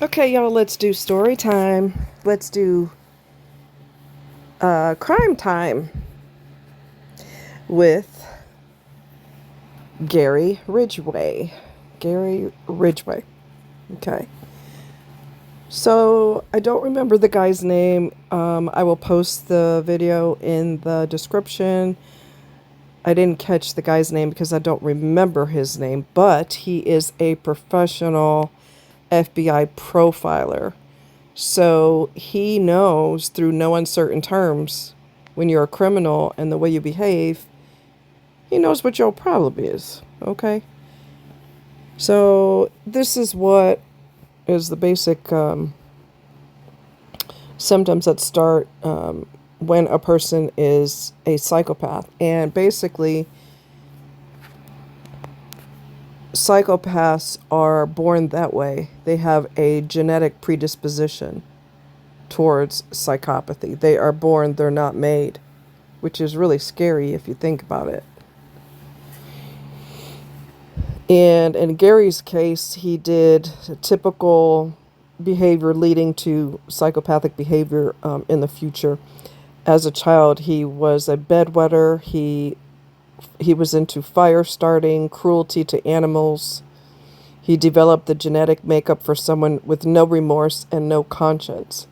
Okay, y'all, let's do story time. Let's do crime time with Gary Ridgeway. Gary Ridgeway. Okay. So, I don't remember the guy's name. I will post the video in the description. I didn't catch the guy's name because I don't remember his name, but he is a professional FBI profiler. So he knows through no uncertain terms when you're a criminal and the way you behave, he knows what your problem is. Okay? So this is what is the basic symptoms that start when a person is a psychopath. And basically, psychopaths are born that way. They have a genetic predisposition towards psychopathy. They are born, they're not made, which is really scary if you think about it. And in Gary's case, he did typical behavior leading to psychopathic behavior in the future. As a child, he was a bedwetter. He was into fire starting, cruelty to animals. He developed the genetic makeup for someone with no remorse and no conscience.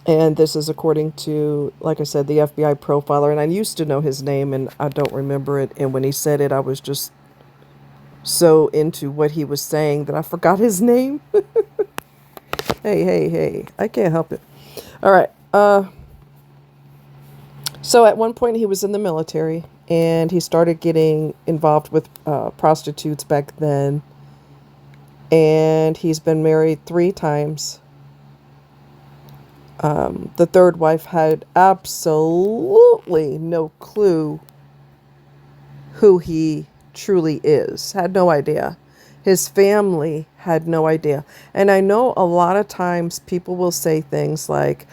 And this is according to, like I said, the FBI profiler. And I used to know his name, and I don't remember it. And when he said it, I was just so into what he was saying that I forgot his name. Hey. I can't help it. All right. So at one point, he was in the military, and he started getting involved with prostitutes back then. And he's been married 3 times. The third wife had absolutely no clue who he truly is, had no idea. His family had no idea. And I know a lot of times people will say things like,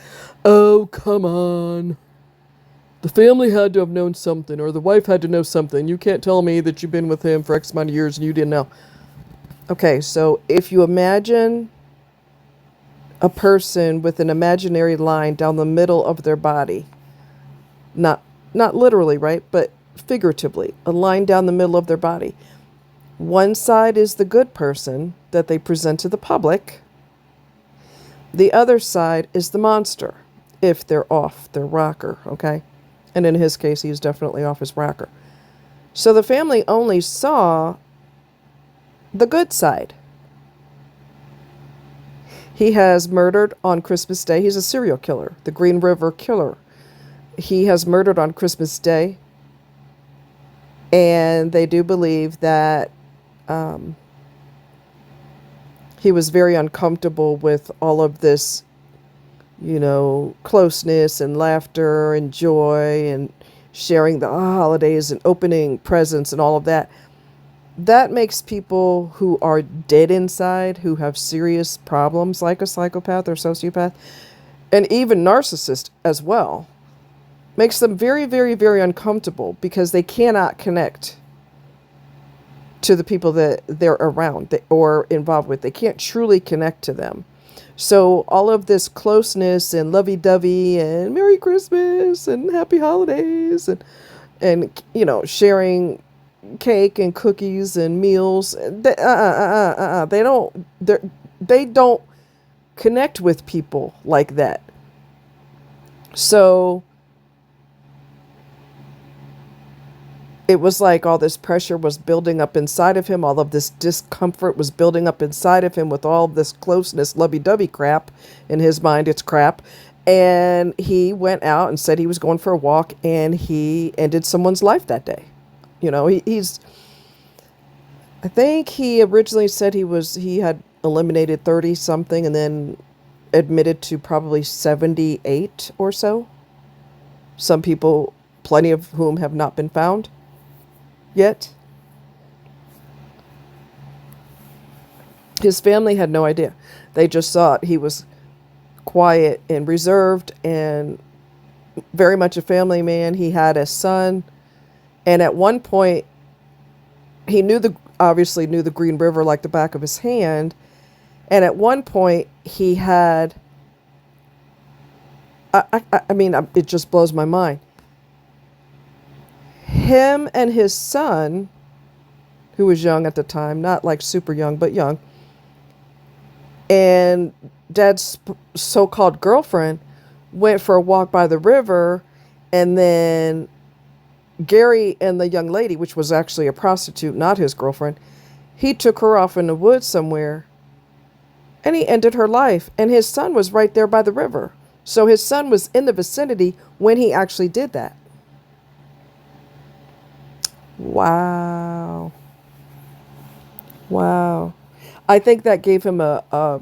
oh, come on. The family had to have known something, or the wife had to know something. You can't tell me that you've been with him for X amount of years and you didn't know. Okay, so if you imagine a person with an imaginary line down the middle of their body, not literally, right, but figuratively, a line down the middle of their body. One side is the good person that they present to the public. The other side is the monster, if they're off their rocker, okay? And in his case, he's definitely off his rocker. So the family only saw the good side. He has murdered on Christmas Day. He's a serial killer, the Green River Killer. He has murdered on Christmas Day. And they do believe that he was very uncomfortable with all of this, closeness and laughter and joy and sharing the holidays and opening presents and all of that. That makes people who are dead inside, who have serious problems like a psychopath or sociopath, and even narcissist as well, makes them very, very, very uncomfortable because they cannot connect to the people that they're around or involved with. They can't truly connect to them. So all of this closeness and lovey-dovey and Merry Christmas and Happy Holidays and sharing cake and cookies and meals. They don't connect with people like that. So it was like all this pressure was building up inside of him. All of this discomfort was building up inside of him with all of this closeness, lovey-dovey crap. In his mind, it's crap. And he went out and said he was going for a walk, and he ended someone's life that day. I think he originally said he had eliminated 30 something and then admitted to probably 78 or so. Some people, plenty of whom have not been found yet. His family had no idea. They just thought he was quiet and reserved and very much a family man. He had a son. And at one point, he obviously knew the Green River like the back of his hand. And at one point, he had, I mean, it just blows my mind. Him and his son, who was young at the time, not like super young, but young, and dad's so-called girlfriend went for a walk by the river, and then Gary and the young lady, which was actually a prostitute, not his girlfriend, he took her off in the woods somewhere, and he ended her life. And his son was right there by the river. So his son was in the vicinity when he actually did that. Wow. Wow. I think that gave him a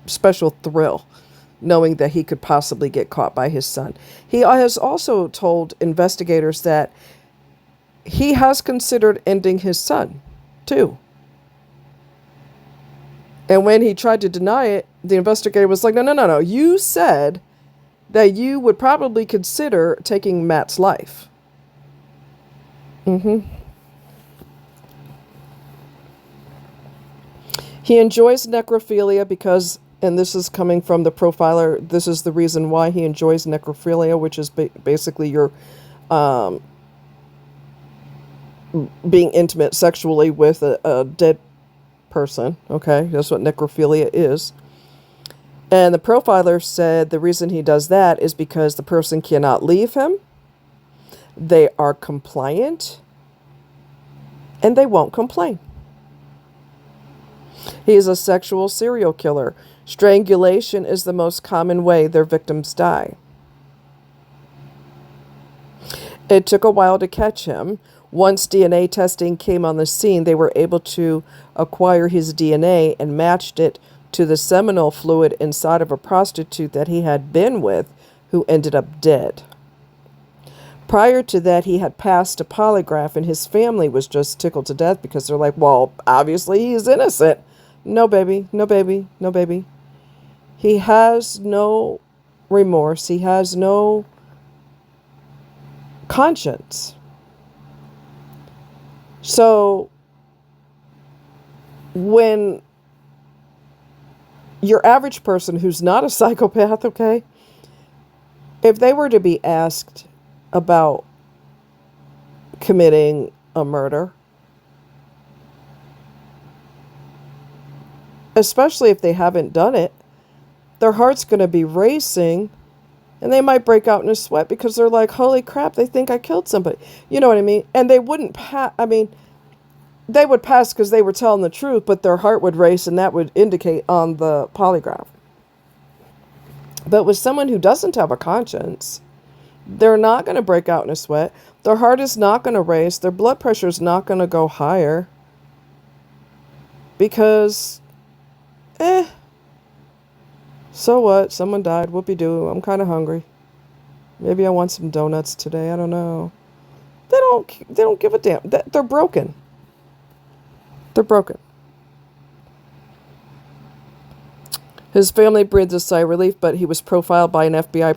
special thrill, knowing that he could possibly get caught by his son. He has also told investigators that he has considered ending his son, too. And when he tried to deny it, the investigator was like, no. You said that you would probably consider taking Matt's life. He enjoys necrophilia because, and this is coming from the profiler, this is the reason why he enjoys necrophilia, which is basically your being intimate sexually with a dead person. Okay, that's what necrophilia is. And the profiler said the reason he does that is because the person cannot leave him, they are compliant, and they won't complain. He is a sexual serial killer. Strangulation is the most common way their victims die. It took a while to catch him. Once DNA testing came on the scene, they were able to acquire his DNA and matched it to the seminal fluid inside of a prostitute that he had been with, who ended up dead. Prior to that, he had passed a polygraph, and his family was just tickled to death because they're like, well, obviously he's innocent. No, baby, no, baby, no, baby. He has no remorse. He has no conscience. So when your average person who's not a psychopath, okay, if they were to be asked about committing a murder, especially if they haven't done it, their heart's going to be racing, and they might break out in a sweat because they're like, holy crap, they think I killed somebody. You know what I mean? And they wouldn't pass. I mean, they would pass because they were telling the truth, but their heart would race, and that would indicate on the polygraph. But with someone who doesn't have a conscience, they're not going to break out in a sweat. Their heart is not going to race. Their blood pressure is not going to go higher. Because, so what? Someone died. Whoopie-doo. I'm kind of hungry. Maybe I want some donuts today. I don't know. They don't give a damn. They're broken. They're broken. His family breathed a sigh of relief, but he was profiled by an FBI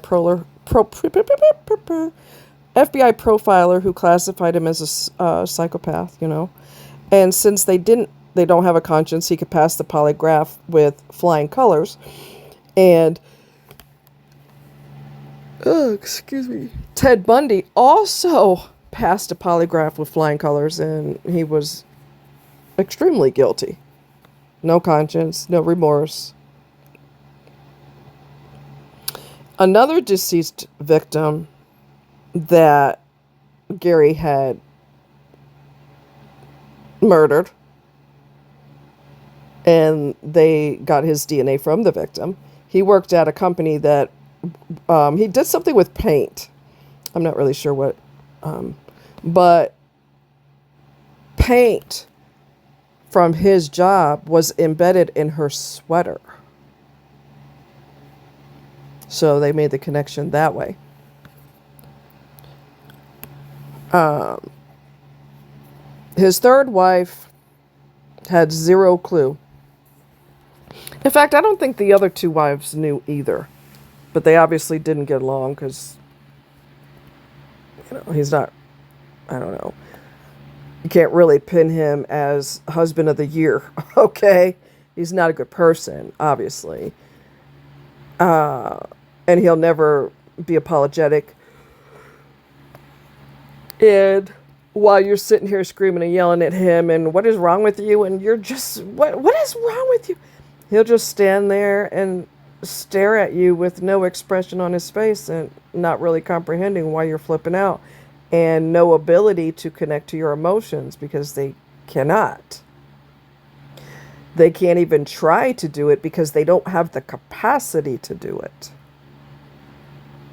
profiler who classified him as a psychopath, you know. And since they don't have a conscience, he could pass the polygraph with flying colors. And Ted Bundy also passed a polygraph with flying colors, and he was extremely guilty. No conscience, no remorse. Another deceased victim that Gary had murdered, and they got his DNA from the victim. He worked at a company that he did something with paint. I'm not really sure what, but paint from his job was embedded in her sweater. So they made the connection that way. His third wife had zero clue. In fact, I don't think the other two wives knew either. But they obviously didn't get along because, you know, he's not, I don't know. You can't really pin him as husband of the year, okay? He's not a good person, obviously. And he'll never be apologetic. And while you're sitting here screaming and yelling at him and what is wrong with you? And you're just, what is wrong with you? He'll just stand there and stare at you with no expression on his face and not really comprehending why you're flipping out, and no ability to connect to your emotions because they cannot. They can't even try to do it because they don't have the capacity to do it.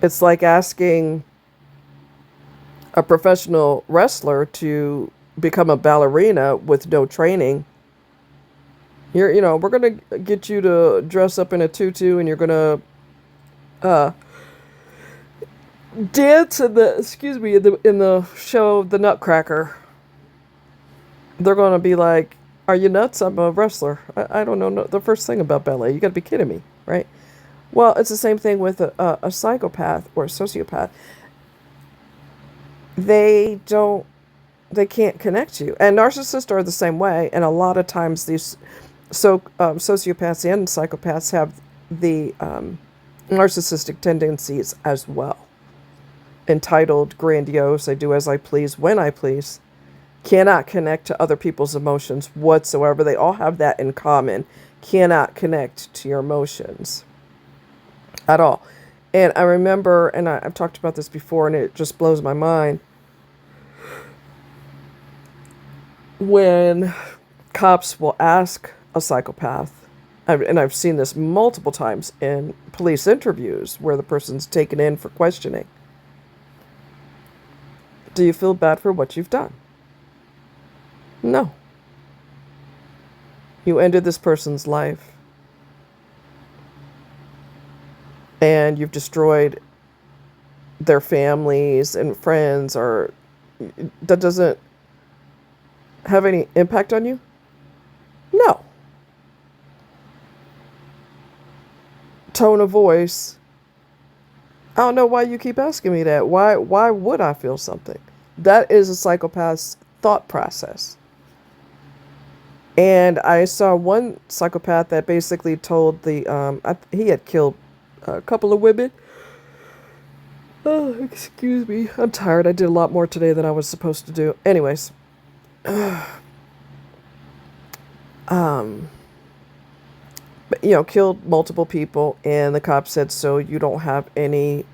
It's like asking a professional wrestler to become a ballerina with no training. We're going to get you to dress up in a tutu and you're going to dance in the show The Nutcracker. They're going to be like, are you nuts? I'm a wrestler. I don't know the first thing about ballet. You got to be kidding me, right? Well, it's the same thing with a psychopath or a sociopath. They can't connect to you. And narcissists are the same way. And a lot of times these sociopaths and psychopaths have the narcissistic tendencies as well. Entitled, grandiose, I do as I please, when I please. Cannot connect to other people's emotions whatsoever. They all have that in common. Cannot connect to your emotions at all. And I remember, and I've talked about this before, and it just blows my mind, when cops will ask a psychopath, and I've seen this multiple times in police interviews where the person's taken in for questioning, do you feel bad for what you've done? No. You ended this person's life. And you've destroyed their families and friends, or that doesn't have any impact on you? No. Tone of voice. I don't know why you keep asking me that. Why would I feel something? That is a psychopath's thought process. And I saw one psychopath that basically told he had killed a couple of women. Oh, excuse me. I'm tired. I did a lot more today than I was supposed to do. Anyways. Killed multiple people, and the cop said, so you don't have any,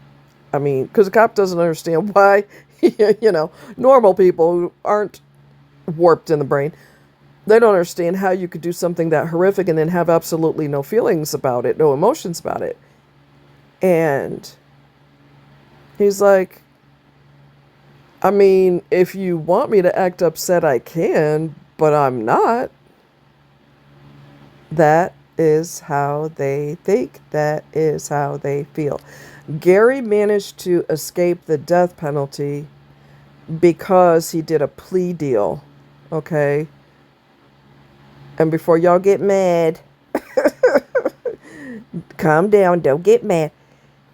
because the cop doesn't understand why, normal people who aren't warped in the brain, they don't understand how you could do something that horrific and then have absolutely no feelings about it, no emotions about it. And he's like, if you want me to act upset, I can, but I'm not. That is how they think. That is how they feel. Gary managed to escape the death penalty because he did a plea deal. Okay? And before y'all get mad, calm down, don't get mad.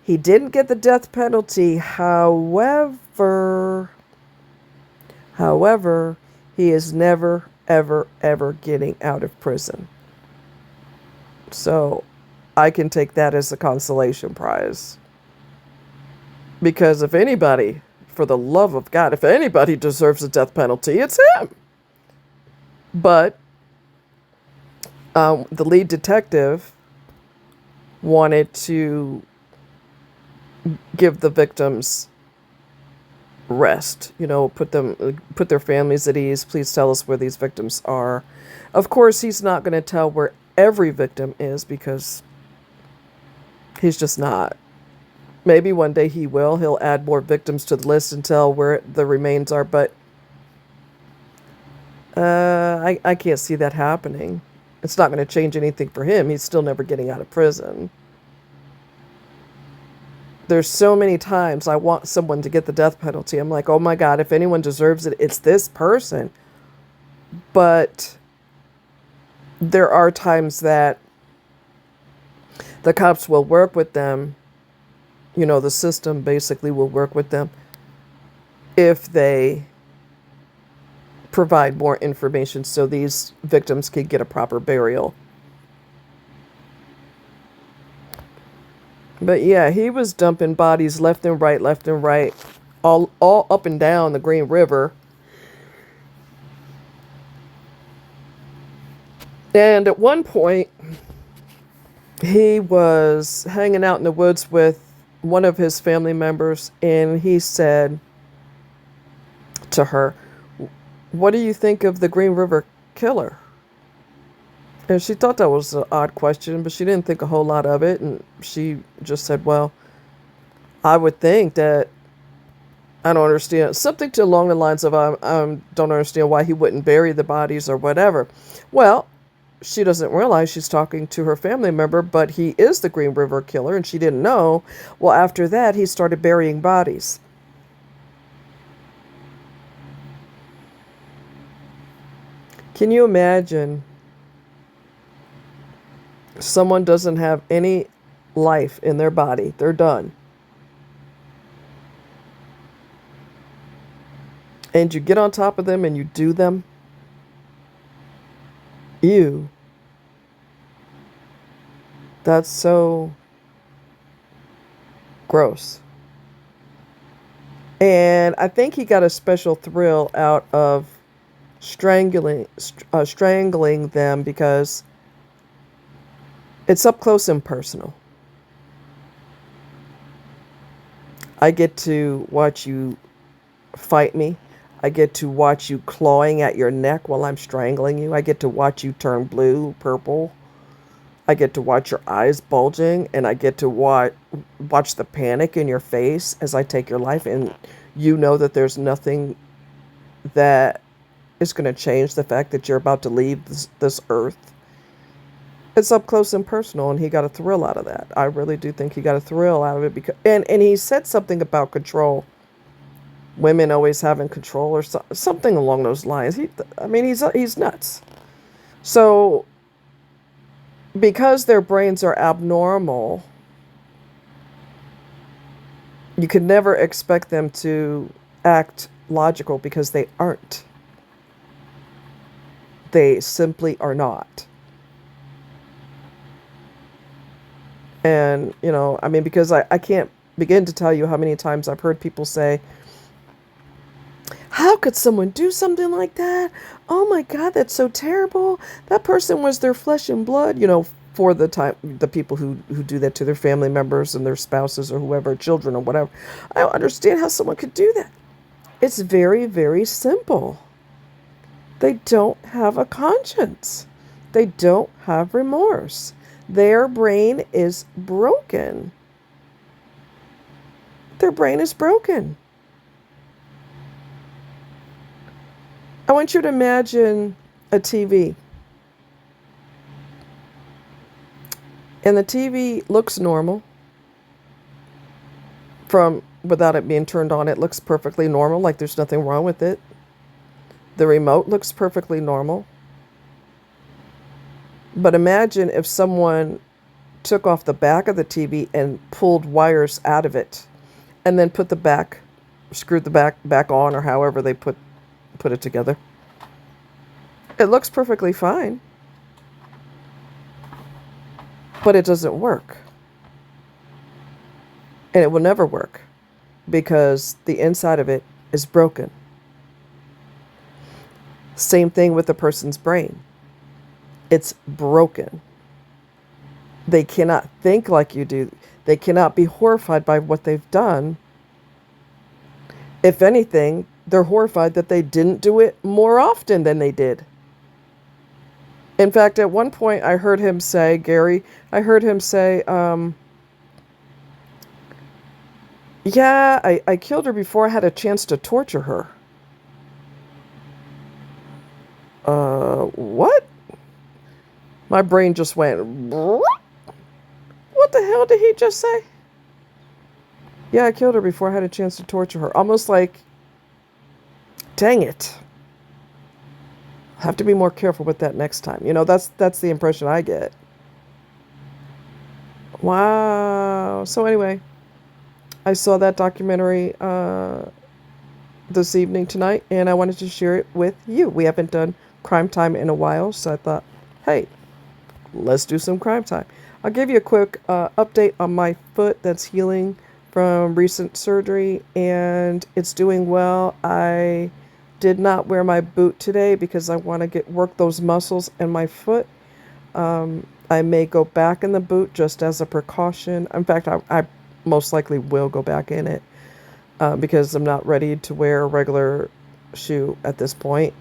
He didn't get the death penalty. However, he is never, ever, ever getting out of prison. So I can take that as a consolation prize. Because if anybody, for the love of God, if anybody deserves a death penalty, it's him. But the lead detective wanted to give the victims rest, put their families at ease. Please tell us where these victims are. Of course, he's not going to tell where every victim is because he's just not. Maybe one day he will. He'll add more victims to the list and tell where the remains are, but I can't see that happening. It's not going to change anything for him. He's still never getting out of prison. There's so many times I want someone to get the death penalty. I'm like, oh my God, if anyone deserves it, it's this person. But there are times that the cops will work with them. The system basically will work with them if they provide more information so these victims can get a proper burial. But yeah, he was dumping bodies left and right, all up and down the Green River. And at one point, he was hanging out in the woods with one of his family members, and he said to her, "What do you think of the Green River Killer?" And she thought that was an odd question, but she didn't think a whole lot of it. And she just said, "Well, I would think that I don't understand." Something to along the lines of, I don't understand why he wouldn't bury the bodies or whatever. Well, she doesn't realize she's talking to her family member, but he is the Green River Killer, and she didn't know. Well, after that, he started burying bodies. Can you imagine someone doesn't have any life in their body? They're done. And you get on top of them and you do them. Ew. That's so gross. And I think he got a special thrill out of strangling them because it's up close and personal. I get to watch you fight me. I get to watch you clawing at your neck while I'm strangling you. I get to watch you turn blue, purple. I get to watch your eyes bulging, and I get to watch the panic in your face as I take your life, and you know that there's nothing that is going to change the fact that you're about to leave this earth. It's up close and personal, and he got a thrill out of that. I really do think he got a thrill out of it because, and he said something about control. Women always having control, or something along those lines. I mean, he's nuts. So, because their brains are abnormal, you could never expect them to act logical because they aren't. They simply are not. And, I mean, because I can't begin to tell you how many times I've heard people say, "How could someone do something like that? Oh my God, that's so terrible. That person was their flesh and blood," for the people who do that to their family members and their spouses or whoever, children or whatever. I don't understand how someone could do that. It's very, very simple. They don't have a conscience. They don't have remorse. Their brain is broken. Their brain is broken. I want you to imagine a TV. And the TV looks normal. From without it being turned on, it looks perfectly normal, like there's nothing wrong with it. The remote looks perfectly normal. But imagine if someone took off the back of the TV and pulled wires out of it and then screwed the back on, or however they put it together. It looks perfectly fine, but it doesn't work. And it will never work because the inside of it is broken. Same thing with a person's brain. It's broken. They cannot think like you do. They cannot be horrified by what they've done. If anything, they're horrified that they didn't do it more often than they did. In fact, at one point I heard him say, "Yeah, I killed her before I had a chance to torture her." What? My brain just went, "What the hell did he just say?" "Yeah, I killed her before I had a chance to torture her." Almost like, dang it. I have to be more careful with that next time. That's the impression I get. Wow. So anyway, I saw that documentary this evening tonight, and I wanted to share it with you. We haven't done Crime Time in a while, so I thought, hey, let's do some crime time. I'll give you a quick update on my foot that's healing from recent surgery, and it's doing well. I did not wear my boot today because I want to work those muscles in my foot. I may go back in the boot just as a precaution. In fact, I most likely will go back in it because I'm not ready to wear a regular shoe at this point.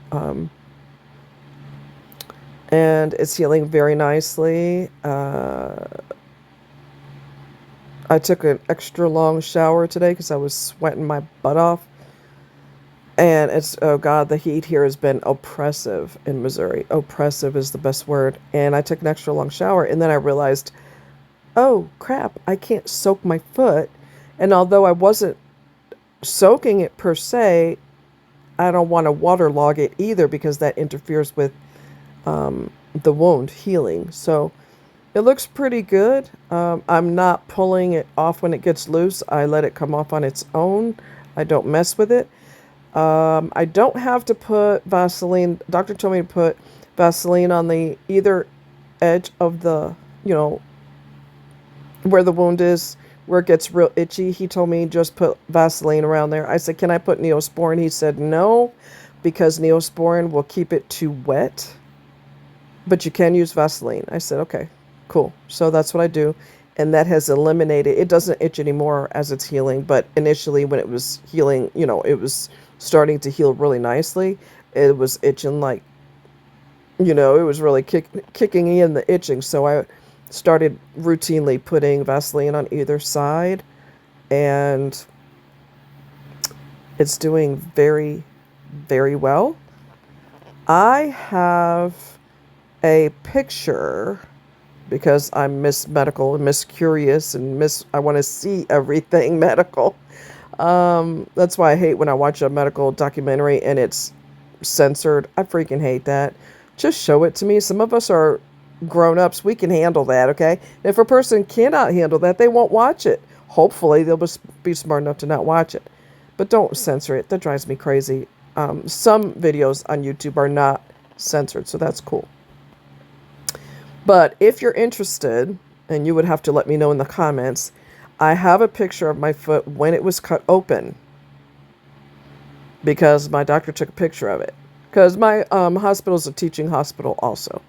And it's healing very nicely. I took an extra long shower today because I was sweating my butt off. And it's, oh God, the heat here has been oppressive in Missouri. Oppressive is the best word. And I took an extra long shower, and then I realized, oh crap, I can't soak my foot. And although I wasn't soaking it per se, I don't want to waterlog it either because that interferes with the wound healing. So it looks pretty good. I'm not pulling it off when it gets loose. I let it come off on its own. I don't mess with it. I don't have to put Vaseline. Doctor told me to put Vaseline on the either edge of the, where the wound is, where it gets real itchy. He told me just put Vaseline around there. I said, can I put Neosporin? He said no, because Neosporin will keep it too wet, but you can use Vaseline. I said, okay, cool. So that's what I do. And that has eliminated, it doesn't itch anymore as it's healing, but initially when it was healing, it was starting to heal really nicely. It was itching like, it was really kicking in the itching. So I started routinely putting Vaseline on either side, and it's doing very, very well. I have a picture because I'm Miss Medical and Miss Curious and I want to see everything medical. That's why I hate when I watch a medical documentary and it's censored. I freaking hate that. Just show it to me. Some of us are grown-ups. We can handle that, okay? And if a person cannot handle that, they won't watch it. Hopefully, they'll be smart enough to not watch it. But don't censor it. That drives me crazy. Some videos on YouTube are not censored, so that's cool. But if you're interested, and you would have to let me know in the comments, I have a picture of my foot when it was cut open, because my doctor took a picture of it. Because my hospital is a teaching hospital also.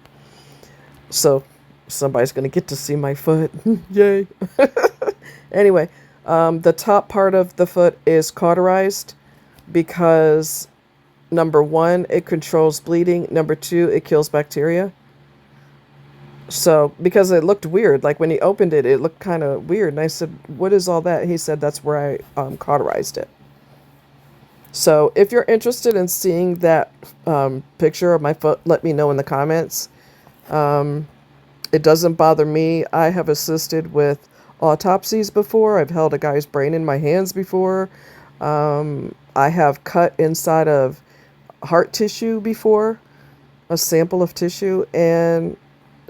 So somebody's going to get to see my foot. Yay. Anyway, the top part of the foot is cauterized because, number one, it controls bleeding. Number two, it kills bacteria. So, because it looked weird, like when he opened it, it looked kind of weird. And I said, what is all that? He said, that's where I cauterized it. So, if you're interested in seeing that picture of my foot, let me know in the comments. It doesn't bother me. I have assisted with autopsies before. I've held a guy's brain in my hands before. I have cut inside of heart tissue before, a sample of tissue, and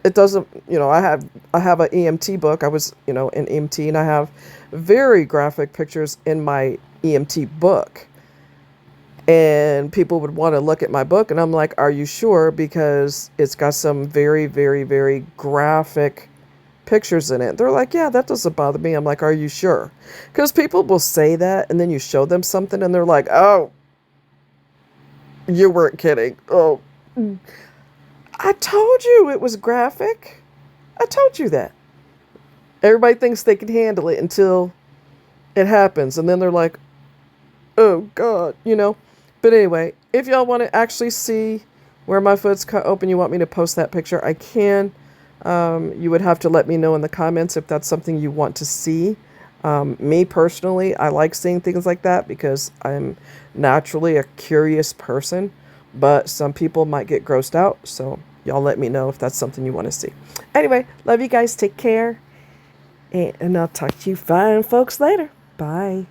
it doesn't, I have an EMT book. I was, in EMT, and I have very graphic pictures in my EMT book. And people would want to look at my book, and I'm like, are you sure? Because it's got some very, very, very graphic pictures in it. They're like, yeah, that doesn't bother me. I'm like, are you sure? Because people will say that, and then you show them something, and they're like, oh, you weren't kidding. Oh, I told you it was graphic. I told you that. Everybody thinks they can handle it until it happens. And then they're like, oh, God, But anyway, if y'all want to actually see where my foot's cut open, you want me to post that picture, I can. You would have to let me know in the comments if that's something you want to see. Me personally, I like seeing things like that because I'm naturally a curious person. But some people might get grossed out, so y'all let me know if that's something you want to see. Anyway, love you guys. Take care. And I'll talk to you fine folks later. Bye.